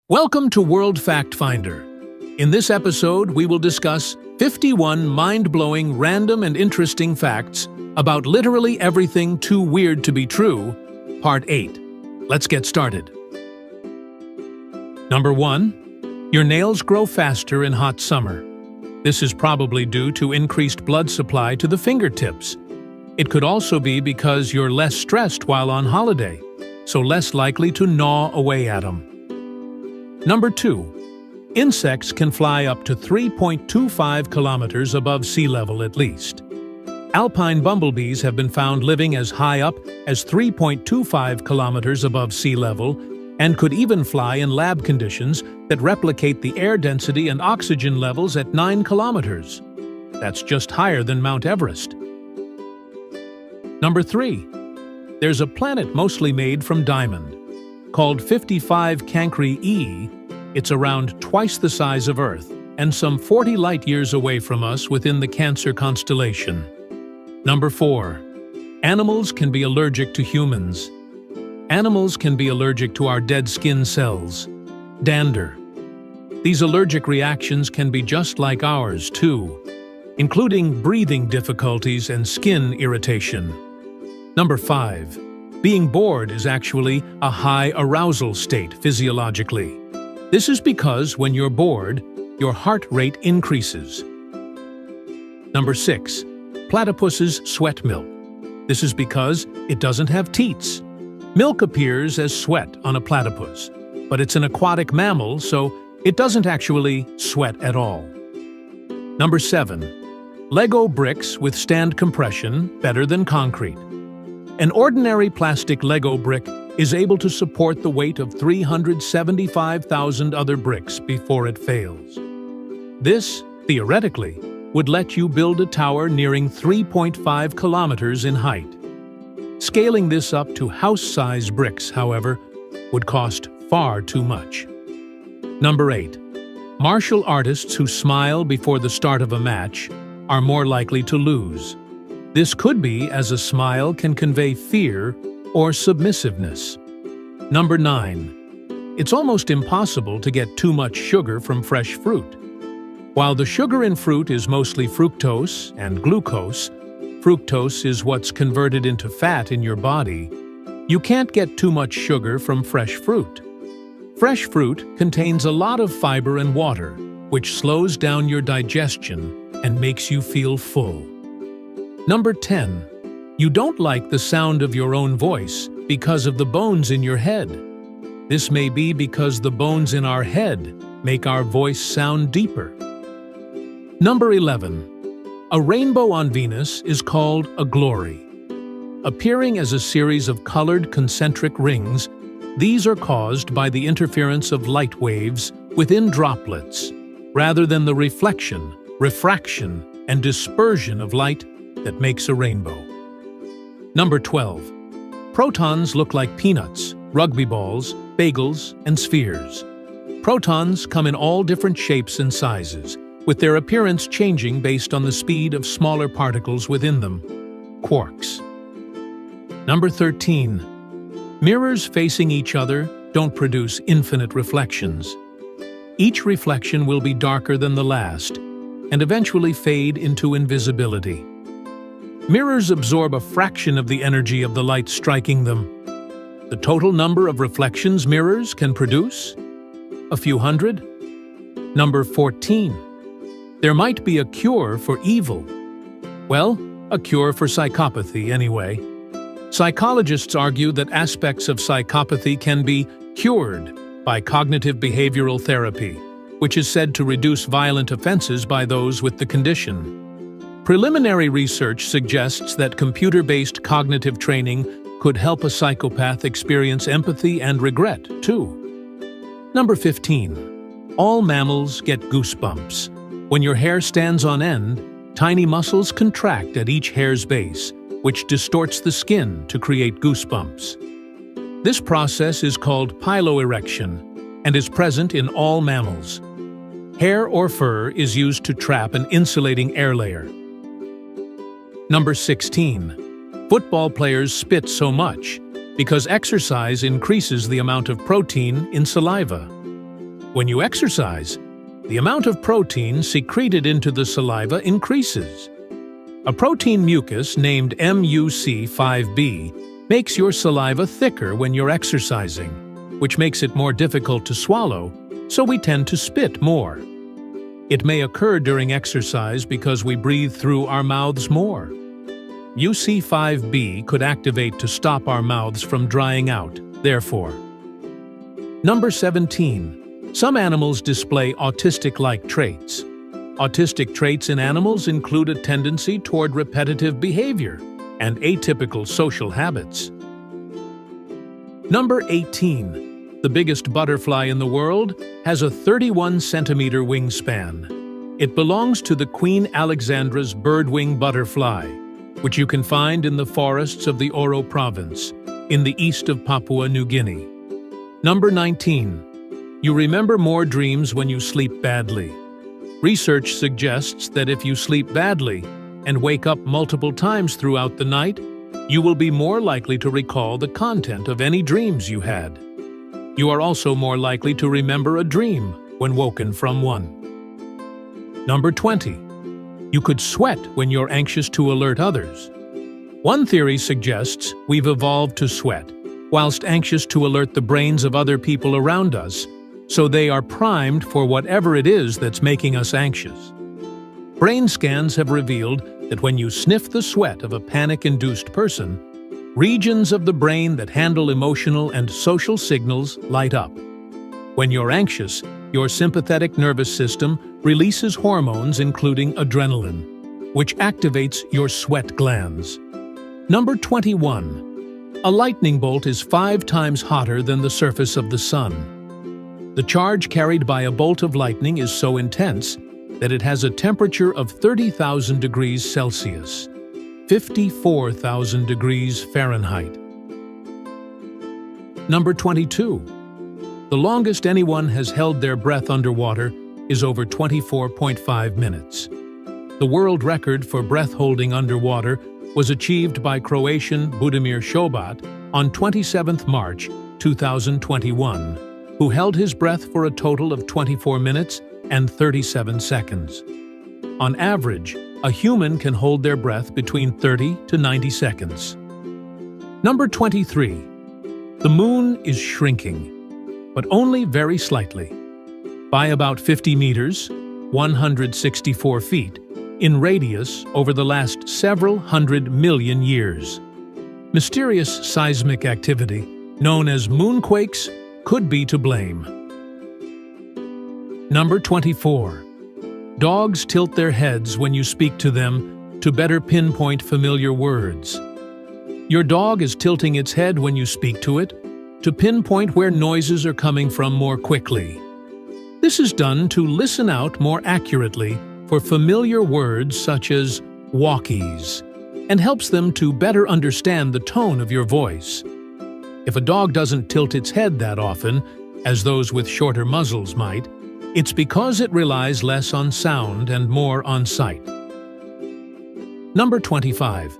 Welcome to World Fact Finder. In this episode, we will discuss 51 mind-blowing, random, and interesting facts about literally everything too weird to be true, Part 8. Let's get started. Number 1. Your nails grow faster in hot summer. This is probably due to increased blood supply to the fingertips. It could also be because you're less stressed while on holiday, so less likely to gnaw away at them. Number 2. Insects can fly up to 3.25 kilometers above sea level at least. Alpine bumblebees have been found living as high up as 3.25 kilometers above sea level and could even fly in lab conditions that replicate the air density and oxygen levels at 9 kilometers. That's just higher than Mount Everest. Number 3. There's a planet mostly made from diamond. Called 55 Cancri E, it's around twice the size of Earth and some 40 light-years away from us within the Cancer constellation. Number 4. Animals can be allergic to humans. Animals can be allergic to our dead skin cells, dander. These allergic reactions can be just like ours, too, including breathing difficulties and skin irritation. Number 5. Being bored is actually a high arousal state physiologically. This is because when you're bored, your heart rate increases. Number 6. Platypuses sweat milk. This is because it doesn't have teats. Milk appears as sweat on a platypus, but it's an aquatic mammal, so it doesn't actually sweat at all. Number 7. Lego bricks withstand compression better than concrete. An ordinary plastic Lego brick is able to support the weight of 375,000 other bricks before it fails. This, theoretically, would let you build a tower nearing 3.5 kilometers in height. Scaling this up to house-size bricks, however, would cost far too much. Number 8. Martial artists who smile before the start of a match are more likely to lose. This could be as a smile can convey fear or submissiveness. Number 9. It's almost impossible to get too much sugar from fresh fruit. While the sugar in fruit is mostly fructose and glucose, fructose is what's converted into fat in your body, you can't get too much sugar from fresh fruit. Fresh fruit contains a lot of fiber and water, which slows down your digestion and makes you feel full. Number 10. You don't like the sound of your own voice because of the bones in your head. This may be because the bones in our head make our voice sound deeper. Number 11. A rainbow on Venus is called a glory. Appearing as a series of colored concentric rings, these are caused by the interference of light waves within droplets, rather than the reflection, refraction, and dispersion of light that makes a rainbow. Number 12. Protons look like peanuts, rugby balls, bagels, and spheres. Protons come in all different shapes and sizes, with their appearance changing based on the speed of smaller particles within them, quarks. Number 13. Mirrors facing each other don't produce infinite reflections. Each reflection will be darker than the last, and eventually fade into invisibility. Mirrors absorb a fraction of the energy of the light striking them. The total number of reflections mirrors can produce? A few hundred? Number 14. There might be a cure for evil. Well, a cure for psychopathy anyway. Psychologists argue that aspects of psychopathy can be cured by cognitive behavioral therapy, which is said to reduce violent offenses by those with the condition. Preliminary research suggests that computer-based cognitive training could help a psychopath experience empathy and regret, too. Number 15. All mammals get goosebumps. When your hair stands on end, tiny muscles contract at each hair's base, which distorts the skin to create goosebumps. This process is called piloerection and is present in all mammals. Hair or fur is used to trap an insulating air layer. Number 16. Football players spit so much because exercise increases the amount of protein in saliva. When you exercise, the amount of protein secreted into the saliva increases. A protein mucus named MUC5B makes your saliva thicker when you're exercising, which makes it more difficult to swallow, so we tend to spit more. It may occur during exercise because we breathe through our mouths more. UC5B could activate to stop our mouths from drying out, therefore. Number 17. Some animals display autistic-like traits. Autistic traits in animals include a tendency toward repetitive behavior and atypical social habits. Number 18. The biggest butterfly in the world has a 31-centimeter wingspan. It belongs to the Queen Alexandra's birdwing butterfly, which you can find in the forests of the Oro province, in the east of Papua New Guinea. Number 19. You remember more dreams when you sleep badly. Research suggests that if you sleep badly and wake up multiple times throughout the night, you will be more likely to recall the content of any dreams you had. You are also more likely to remember a dream when woken from one. Number 20. You could sweat when you're anxious to alert others. One theory suggests we've evolved to sweat, whilst anxious to alert the brains of other people around us, so they are primed for whatever it is that's making us anxious. Brain scans have revealed that when you sniff the sweat of a panic-induced person, regions of the brain that handle emotional and social signals light up. When you're anxious, your sympathetic nervous system releases hormones including adrenaline, which activates your sweat glands. Number 21. A lightning bolt is 5 times hotter than the surface of the sun. The charge carried by a bolt of lightning is so intense that it has a temperature of 30,000 degrees Celsius, 54,000 degrees Fahrenheit. Number 22. The longest anyone has held their breath underwater is over 24.5 minutes. The world record for breath holding underwater was achieved by Croatian Budimir Šobat on 27 March 2021, who held his breath for a total of 24 minutes and 37 seconds. On average, a human can hold their breath between 30 to 90 seconds. Number 23. The moon is shrinking, but only very slightly. By about 50 meters, 164 feet, in radius over the last several hundred million years. Mysterious seismic activity, known as moonquakes, could be to blame. Number 24. Dogs tilt their heads when you speak to them to better pinpoint familiar words. Your dog is tilting its head when you speak to it to pinpoint where noises are coming from more quickly. This is done to listen out more accurately for familiar words such as walkies, and helps them to better understand the tone of your voice. If a dog doesn't tilt its head that often, as those with shorter muzzles might, it's because it relies less on sound and more on sight. Number 25.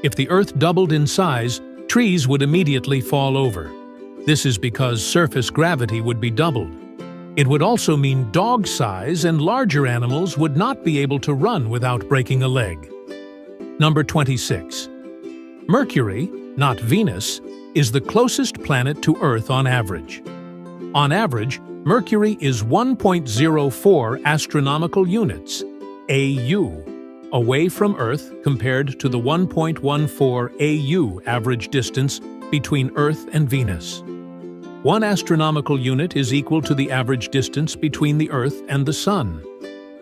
If the Earth doubled in size, trees would immediately fall over. This is because surface gravity would be doubled. It would also mean dog size and larger animals would not be able to run without breaking a leg. Number 26. Mercury, not Venus, is the closest planet to Earth on average. On average, Mercury is 1.04 astronomical units, AU, away from Earth compared to the 1.14 AU average distance between Earth and Venus. 1 astronomical unit is equal to the average distance between the Earth and the Sun.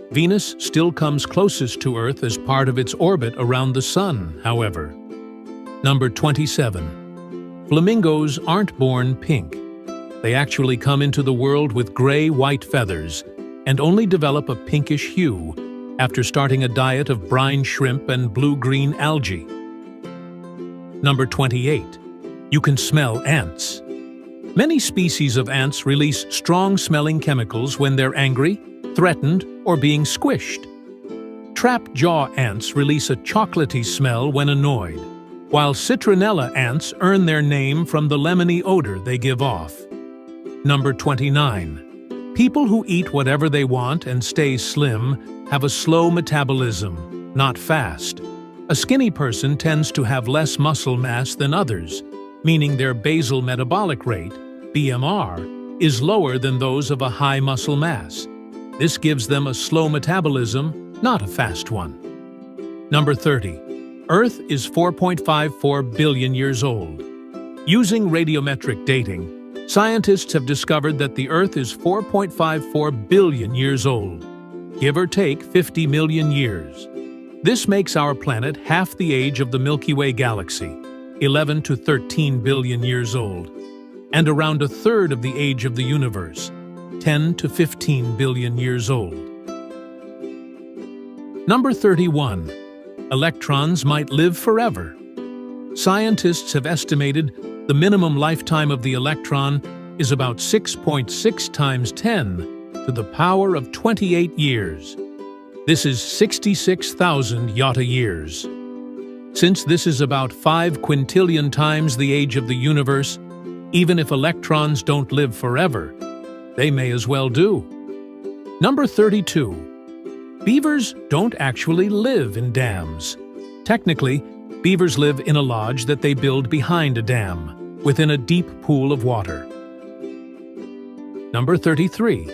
Venus still comes closest to Earth as part of its orbit around the Sun, however. Number 27. Flamingos aren't born pink. They actually come into the world with gray-white feathers and only develop a pinkish hue after starting a diet of brine shrimp and blue-green algae. Number 28. You can smell ants. Many species of ants release strong-smelling chemicals when they're angry, threatened, or being squished. Trap-jaw ants release a chocolatey smell when annoyed, while citronella ants earn their name from the lemony odor they give off. Number 29. People who eat whatever they want and stay slim have a slow metabolism, not fast. A skinny person tends to have less muscle mass than others, meaning their basal metabolic rate, BMR, is lower than those of a high muscle mass. This gives them a slow metabolism, not a fast one. Number 30. Earth is 4.54 billion years old. Using radiometric dating, scientists have discovered that the Earth is 4.54 billion years old, give or take 50 million years. This makes our planet half the age of the Milky Way galaxy, 11 to 13 billion years old, and around a third of the age of the universe, 10 to 15 billion years old. Number 31. Electrons might live forever. Scientists have estimated the minimum lifetime of the electron is about 6.6 times 10 to the power of 28 years. This is 66,000 yotta years. Since this is about 5 quintillion times the age of the universe, even if electrons don't live forever, they may as well do. Number 32. Beavers don't actually live in dams. Technically, beavers live in a lodge that they build behind a dam, within a deep pool of water. Number 33.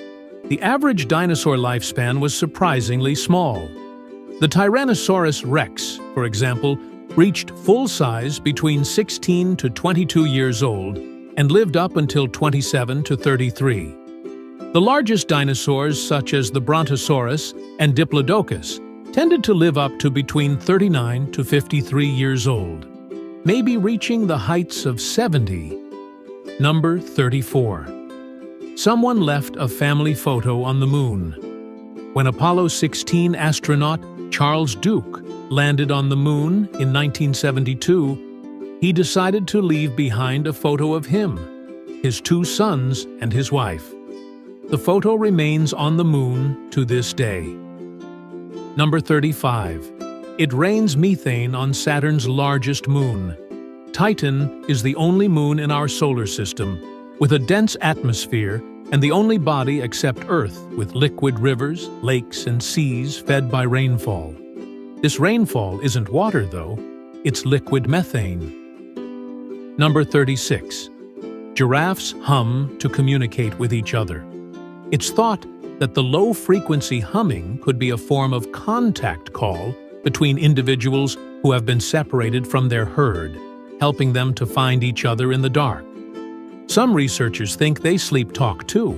The average dinosaur lifespan was surprisingly small. The Tyrannosaurus rex, for example, reached full size between 16 to 22 years old and lived up until 27 to 33. The largest dinosaurs, such as the Brontosaurus and Diplodocus, tended to live up to between 39 to 53 years old, maybe reaching the heights of 70. Number 34. Someone left a family photo on the moon. When Apollo 16 astronaut Charles Duke landed on the moon in 1972, he decided to leave behind a photo of him, his 2 sons, and his wife. The photo remains on the moon to this day. Number 35. It rains methane on Saturn's largest moon. Titan is the only moon in our solar system with a dense atmosphere and the only body except Earth with liquid rivers, lakes, and seas fed by rainfall. This rainfall isn't water, though. It's liquid methane. Number 36. Giraffes hum to communicate with each other. It's thought that the low-frequency humming could be a form of contact call between individuals who have been separated from their herd, helping them to find each other in the dark. Some researchers think they sleep talk too.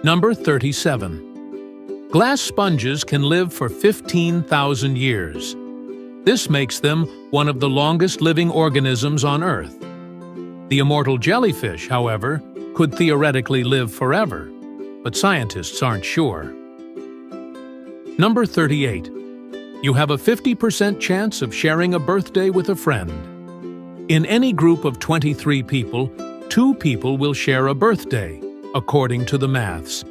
Number 37. Glass sponges can live for 15,000 years. This makes them one of the longest living organisms on Earth. The immortal jellyfish, however, could theoretically live forever, but scientists aren't sure. Number 38. You have a 50% chance of sharing a birthday with a friend. In any group of 23 people, 2 people will share a birthday, according to the maths.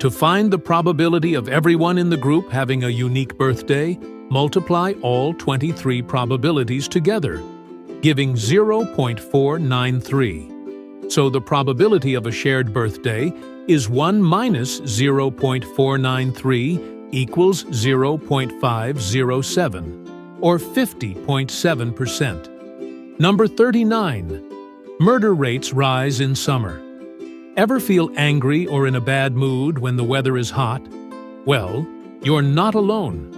To find the probability of everyone in the group having a unique birthday, multiply all 23 probabilities together, giving 0.493. So the probability of a shared birthday is 1 minus 0.493 equals 0.507, or 50.7%. Number 39. Murder rates rise in summer. Ever feel angry or in a bad mood when the weather is hot? Well, you're not alone.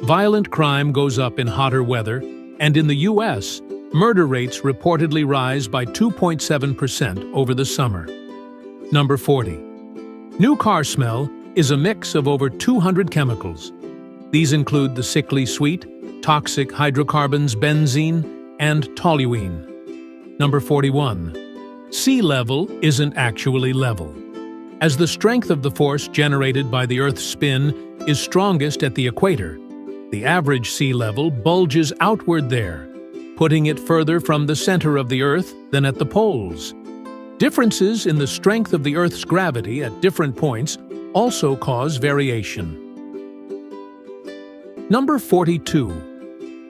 Violent crime goes up in hotter weather, and in the U.S., murder rates reportedly rise by 2.7% over the summer. Number 40. New car smell is a mix of over 200 chemicals. These include the sickly sweet, toxic hydrocarbons benzene, and toluene. Number 41. Sea level isn't actually level. As the strength of the force generated by the Earth's spin is strongest at the equator, the average sea level bulges outward there, putting it further from the center of the Earth than at the poles. Differences in the strength of the Earth's gravity at different points also cause variation. Number 42.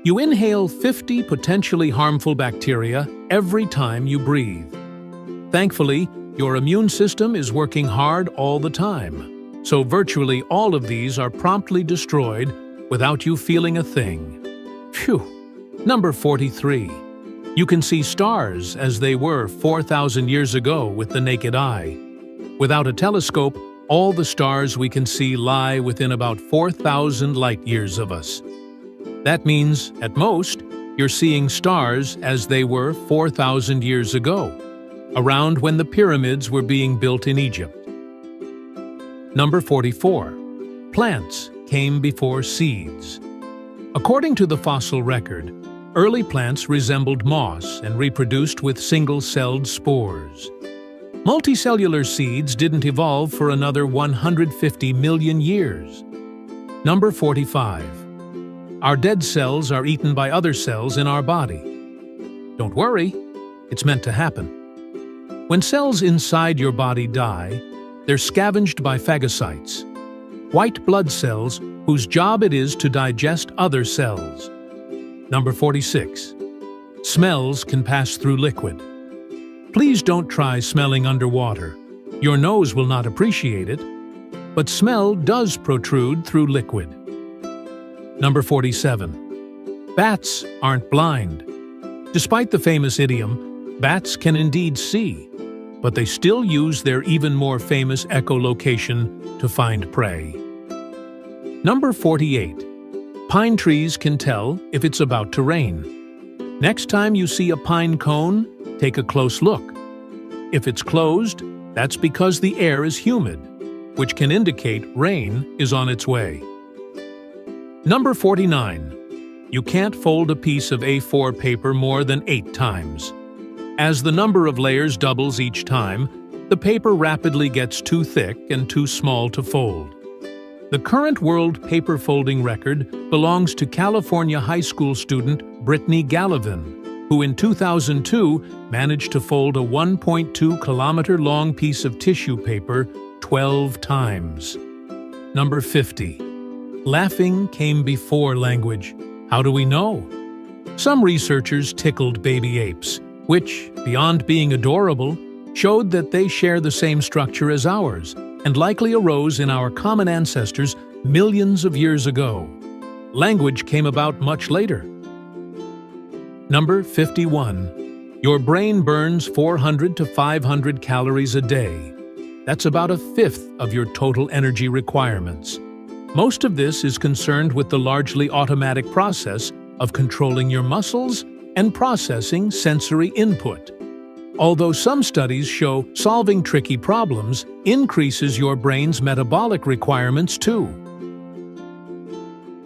You inhale 50 potentially harmful bacteria every time you breathe. Thankfully, your immune system is working hard all the time, so virtually all of these are promptly destroyed without you feeling a thing. Phew! Number 43. You can see stars as they were 4,000 years ago with the naked eye. Without a telescope, all the stars we can see lie within about 4,000 light-years of us. That means, at most, you're seeing stars as they were 4,000 years ago, around when the pyramids were being built in Egypt. Number 44. Plants came before seeds. According to the fossil record, early plants resembled moss and reproduced with single-celled spores. Multicellular seeds didn't evolve for another 150 million years. Number 45. Our dead cells are eaten by other cells in our body. Don't worry, it's meant to happen. When cells inside your body die, they're scavenged by phagocytes, white blood cells whose job it is to digest other cells. Number 46. Smells can pass through liquid. Please don't try smelling underwater. Your nose will not appreciate it, but smell does protrude through liquid. Number 47. Bats aren't blind. Despite the famous idiom, bats can indeed see, but they still use their even more famous echolocation to find prey. Number 48. Pine trees can tell if it's about to rain. Next time you see a pine cone, take a close look. If it's closed, that's because the air is humid, which can indicate rain is on its way. Number 49. You can't fold a piece of A4 paper more than 8 times. As the number of layers doubles each time, the paper rapidly gets too thick and too small to fold. The current world paper folding record belongs to California high school student Brittany Gallivan, who in 2002 managed to fold a 1.2-kilometer-long piece of tissue paper 12 times. Number 50. Laughing came before language. How do we know? Some researchers tickled baby apes, which, beyond being adorable, showed that they share the same structure as ours and likely arose in our common ancestors millions of years ago. Language came about much later. Number 51. Your brain burns 400 to 500 calories a day. That's about a fifth of your total energy requirements. Most of this is concerned with the largely automatic process of controlling your muscles and processing sensory input. Although some studies show solving tricky problems increases your brain's metabolic requirements too.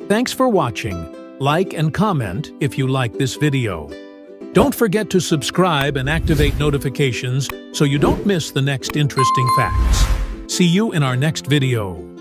Thanks for watching. Like and comment if you like this video. Don't forget to subscribe and activate notifications so you don't miss the next interesting facts. See you in our next video.